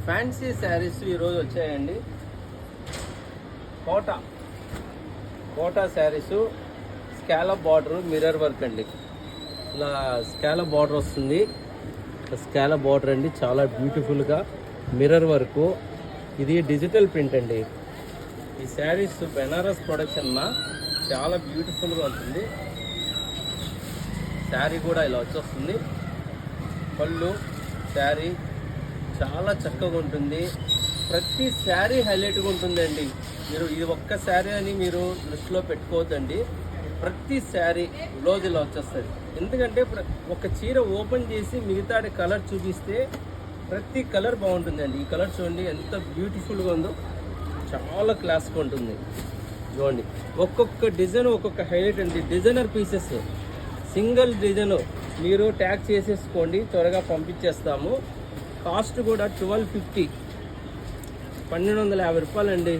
Fancy saris ఈరోజు వచ్చాయండి. Kota saris, scallop border, mirror work అండి. ఇలా స్కాలప్ బార్డర్ వస్తుంది. స్కాలప్ బార్డర్ అండి, చాలా బ్యూటిఫుల్గా మిర్రర్ వర్క్. ఇది డిజిటల్ ప్రింట్ అండి. ఈ శారీస్ బెనారస్ ప్రొడక్షన్ చాలా బ్యూటిఫుల్గా ఉంటుంది. శారీ కూడా ఇలా వచ్చేస్తుంది. పళ్ళు శారీ చాలా చక్కగా ఉంటుంది. ప్రతి శారీ హైలైట్గా ఉంటుందండి. మీరు ఇది ఒక్క శారీ అని మీరు దృష్టిలో పెట్టుకోవద్దండి. ప్రతి శారీ బ్లౌజ్ ఇలా వచ్చేస్తుంది. ఎందుకంటే ఒక చీర ఓపెన్ చేసి మిగతా కలర్ చూపిస్తే ప్రతి కలర్ బాగుంటుందండి. ఈ కలర్ చూడండి ఎంత బ్యూటిఫుల్గా ఉందో, చాలా క్లాస్గా ఉంటుంది. చూడండి, ఒక్కొక్క డిజైన్ ఒక్కొక్క హైలైట్ అండి. డిజైనర్ పీసెస్, సింగిల్ డిజైన్ మీరు ట్యాగ్ చేసేసుకోండి, త్వరగా పంపించేస్తాము. కాస్ట్ కూడా 1250, 1250 రూపాయలండి.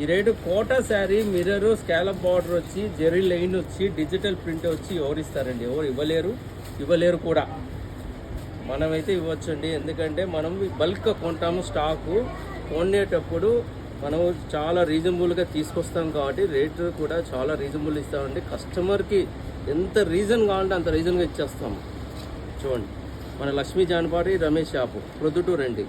ఈ rate Kota sari, mirror, scallop border వచ్చి, జెరీ లైన్ వచ్చి, డిజిటల్ ప్రింట్ వచ్చి ఎవరు ఇస్తారండి? ఎవరు ఇవ్వలేరు కూడా. మనమైతే ఇవ్వచ్చండి. ఎందుకంటే మనం బల్క్ కొంటాము. స్టాకు కొనేటప్పుడు మనం చాలా రీజనబుల్గా తీసుకొస్తాం కాబట్టి రేటు కూడా చాలా రీజనబుల్ ఇస్తామండి. కస్టమర్కి ఎంత రీజన్ కావాలంటే అంత రీజన్గా ఇచ్చేస్తాము. చూడండి, మన లక్ష్మీ జానపాటి రమేష్ షాపు, ప్రొద్దుటూరు అండి.